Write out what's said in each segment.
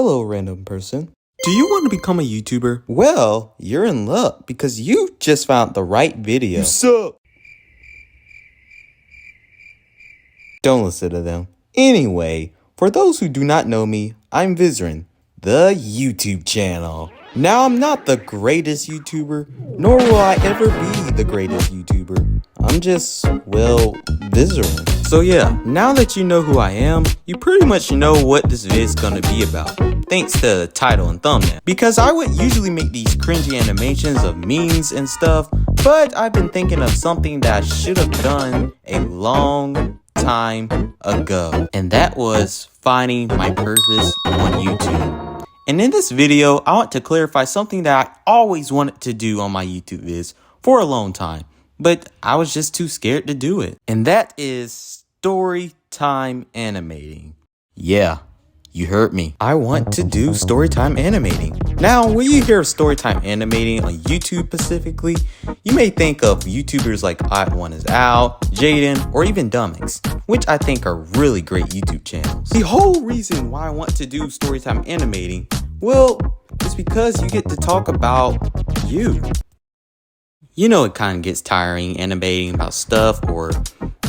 Hello, random person. Do you want to become a YouTuber? Well, you're in luck because you just found the right video. You suck! Don't listen to them. Anyway, for those who do not know me, I'm Vizuren, the YouTube channel. Now, I'm not the greatest YouTuber, nor will I ever be the greatest YouTuber. I'm just, well, Vizuren. So yeah, now that you know who I am, you pretty much know what this vid's gonna be about, thanks to the title and thumbnail. Because I would usually make these cringy animations of memes and stuff, but I've been thinking of something that I should have done a long time ago, and that was finding my purpose on YouTube. And in this video, I want to clarify something that I always wanted to do on my YouTube vids for a long time, but I was just too scared to do it. And that is Story Time Animating. Yeah, you heard me. I want to do Story Time Animating. Now, when you hear of Story Time Animating on YouTube specifically, you may think of YouTubers like One Is Out, Jaden, or even Dummix, which I think are really great YouTube channels. The whole reason why I want to do Story Time Animating, well, is because you get to talk about you. You know it kind of gets tiring animating about stuff or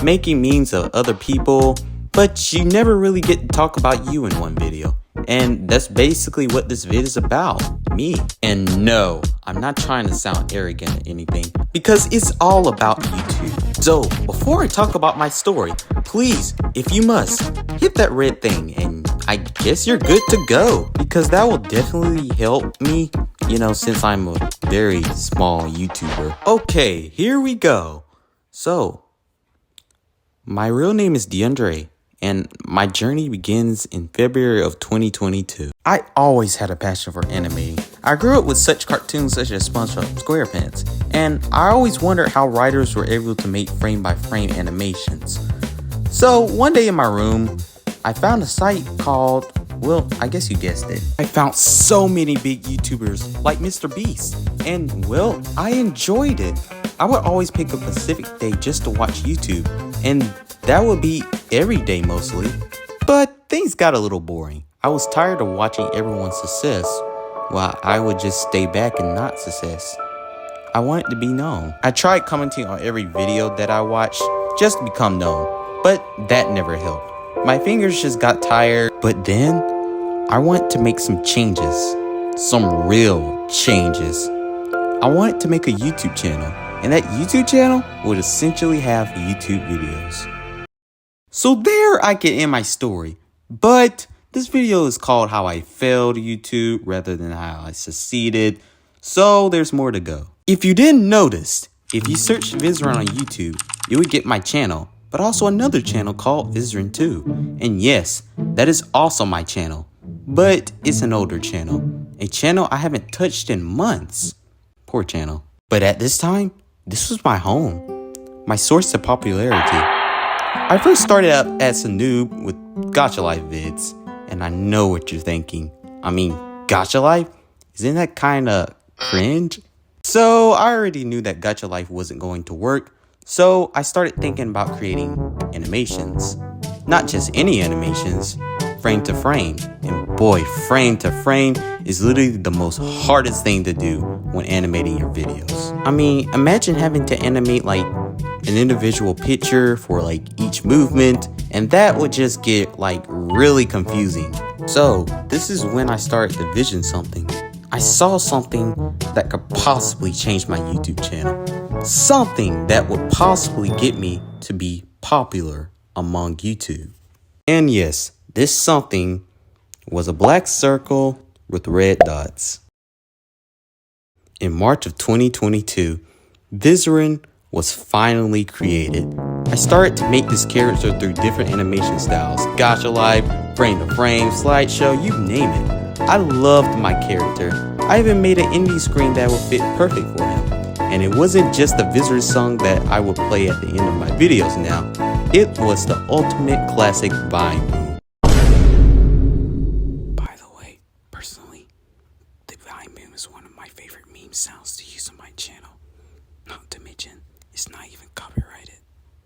making memes of other people, but you never really get to talk about you in one video. And that's basically what this vid is about, me. And no, I'm not trying to sound arrogant or anything, because it's all about YouTube. So, before I talk about my story, please, if you must, hit that red thing and I guess you're good to go. Because that will definitely help me, you know, since I'm a very small YouTuber. Okay, here we go. So, my real name is DeAndre, and my journey begins in February of 2022. I always had a passion for animating. I grew up with such cartoons such as SpongeBob SquarePants, and I always wondered how writers were able to make frame-by-frame animations. So one day in my room, I found a site called, well, I guess you guessed it. I found so many big YouTubers like Mr. Beast, and well, I enjoyed it. I would always pick a specific day just to watch YouTube, and that would be every day mostly. But things got a little boring. I was tired of watching everyone's success, while I would just stay back and not success. I wanted to be known. I tried commenting on every video that I watched just to become known, but that never helped. My fingers just got tired, but then I wanted to make some changes, some real changes. I wanted to make a YouTube channel, and that YouTube channel would essentially have YouTube videos. So there I can end my story, but this video is called How I Failed YouTube rather than How I Succeeded, so there's more to go. If you didn't notice, if you search Vizuren on YouTube, you would get my channel, but also another channel called Vizuren 2. And yes, that is also my channel, but it's an older channel, a channel I haven't touched in months. Poor channel. But at this time, this was my home, my source of popularity. I first started out as a noob with Gacha Life vids, and I know what you're thinking. I mean, Gacha Life? Isn't that kinda cringe? So I already knew that Gacha Life wasn't going to work, so I started thinking about creating animations. Not just any animations, frame to frame. And boy, frame to frame is literally the most hardest thing to do when animating your videos. I mean, imagine having to animate like an individual picture for like each movement, and that would just get like really confusing. So this is when I started to vision something. I saw something that could possibly change my YouTube channel. Something that would possibly get me to be popular among YouTube. And yes, this something was a black circle with red dots. In March of 2022, Vizuren was finally created. I started to make this character through different animation styles. Gacha Life, frame to frame, slideshow, you name it. I loved my character. I even made an indie screen that would fit perfect for him. And it wasn't just the Vizuren song that I would play at the end of my videos now. It was the ultimate classic Vine meme. By the way, personally, the Vine meme is one of my favorite meme sounds to use on my channel. Not to mention, it's not even copyrighted.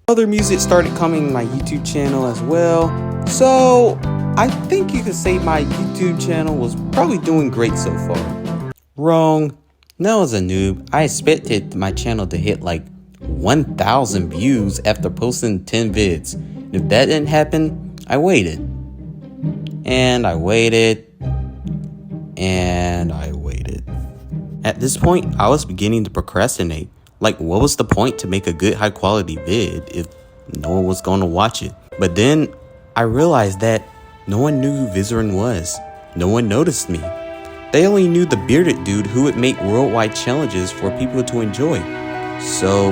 Other music started coming on my YouTube channel as well. So I think you could say my YouTube channel was probably doing great so far. Wrong. Now as a noob, I expected my channel to hit like 1,000 views after posting 10 vids. If that didn't happen, I waited. And I waited. And I waited. At this point, I was beginning to procrastinate. Like, what was the point to make a good high quality vid if no one was going to watch it? But then I realized that no one knew who Vizuren was. No one noticed me. They only knew the bearded dude who would make worldwide challenges for people to enjoy. So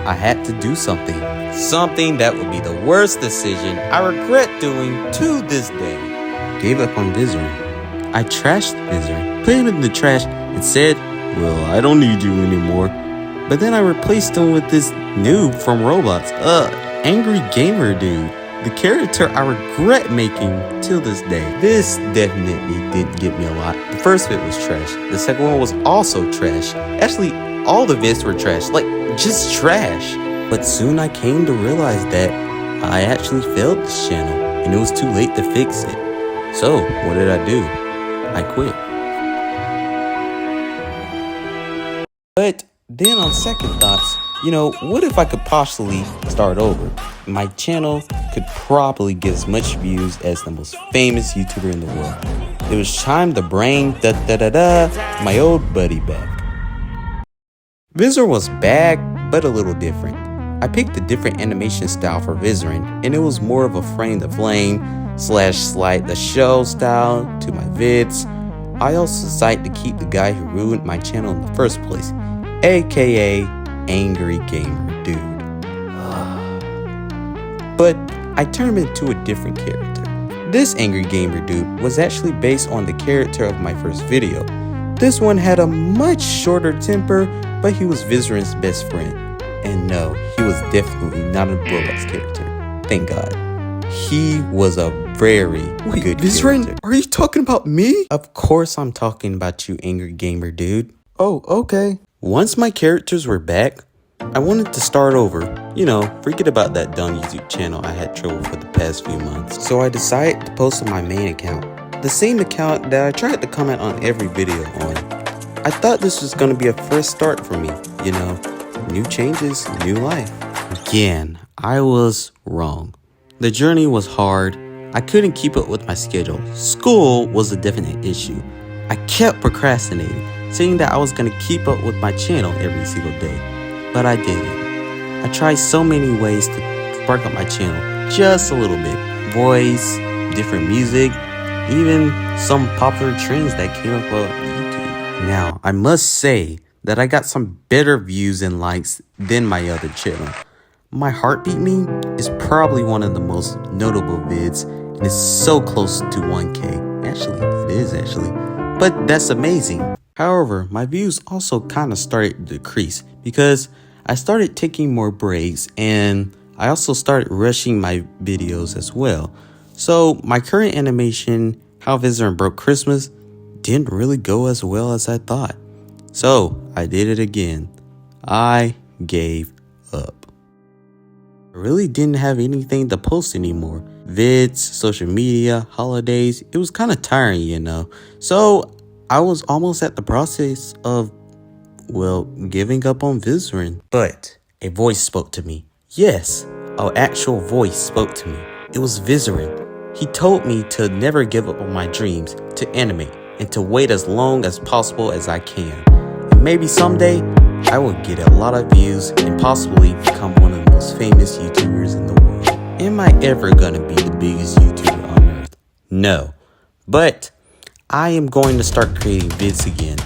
I had to do something. Something that would be the worst decision I regret doing to this day. Gave up on Vizuren. I trashed Vizuren, put him in the trash, and said, well, I don't need you anymore. But then I replaced him with this noob from Roblox, angry gamer dude. The character I regret making till this day. This definitely didn't get me a lot. The first vid was trash. The second one was also trash. Actually, all the vids were trash. Like, just trash. But soon I came to realize that I actually failed this channel and it was too late to fix it. So, what did I do? I quit. But then on second thoughts, what if I could possibly start over? My channel could probably get as much views as the most famous YouTuber in the world. It was time to bring my old buddy back. Vizuren was back, but a little different. I picked a different animation style for Vizuren, and it was more of a frame to flame / slide the show style to my vids. I also decided to keep the guy who ruined my channel in the first place, aka Angry Gamer Dude. But I turned him into a different character. This Angry Gamer Dude was actually based on the character of my first video. This one had a much shorter temper, but he was Vizuren's best friend. And no, he was definitely not a Roblox character. Thank God. He was a very good Vizuren, character. Are you talking about me? Of course I'm talking about you, Angry Gamer Dude. Oh, okay. Once my characters were back, I wanted to start over. Forget about that dumb YouTube channel I had trouble for the past few months. So I decided to post on my main account. The same account that I tried to comment on every video on. I thought this was going to be a fresh start for me. New changes, new life. Again, I was wrong. The journey was hard. I couldn't keep up with my schedule. School was a definite issue. I kept procrastinating, saying that I was going to keep up with my channel every single day. But I didn't. I tried so many ways to spark up my channel, just a little bit. Voice, different music, even some popular trends that came up on YouTube. Now, I must say that I got some better views and likes than my other channel. My Heartbeat meme is probably one of the most notable vids, and it's so close to 1K. Actually, it is actually. But that's amazing. However, my views also kind of started to decrease because I started taking more breaks and I also started rushing my videos as well. So my current animation, How Vizuren Broke Christmas, didn't really go as well as I thought. So I did it again. I gave up. I really didn't have anything to post anymore. Vids, social media, holidays, it was kind of tiring, So I was almost at the process of, giving up on Vizuren. But a voice spoke to me. Yes, an actual voice spoke to me. It was Vizuren. He told me to never give up on my dreams, to animate, and to wait as long as possible as I can. And maybe someday, I will get a lot of views and possibly become one of the most famous YouTubers in the world. Am I ever gonna be the biggest YouTuber on earth? No. But I am going to start creating vids again.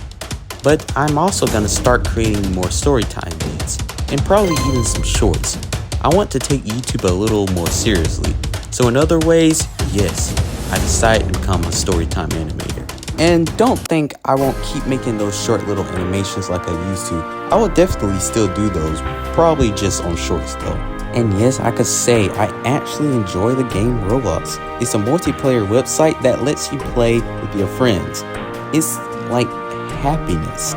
But I'm also going to start creating more story time vids, and probably even some shorts. I want to take YouTube a little more seriously. So in other ways, yes, I decided to become a story time animator. And don't think I won't keep making those short little animations like I used to. I will definitely still do those, probably just on shorts though. And yes, I could say I actually enjoy the game Roblox. It's a multiplayer website that lets you play with your friends. It's like happiness.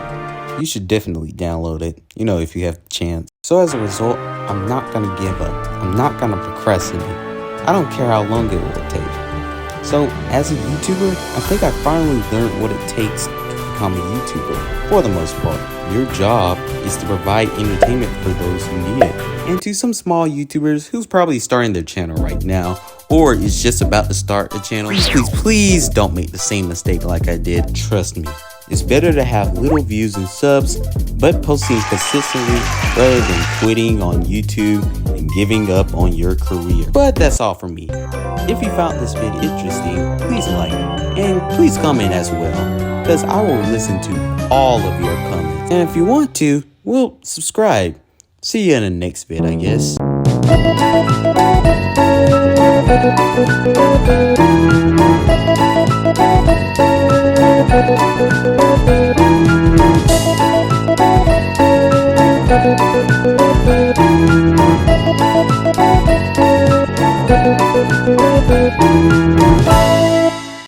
You should definitely download it, if you have the chance. So as a result, I'm not gonna give up. I'm not gonna procrastinate. I don't care how long it will take. So, as a YouTuber, I think I finally learned what it takes to become a YouTuber. For the most part, your job is to provide entertainment for those who need it. And to some small YouTubers who's probably starting their channel right now, or is just about to start a channel, please don't make the same mistake like I did. Trust me, it's better to have little views and subs, but posting consistently rather than quitting on YouTube and giving up on your career. But that's all from me. If you found this video interesting, please like and please comment as well, because I will listen to all of your comments. And if you want to, well, subscribe. See you in the next vid, I guess.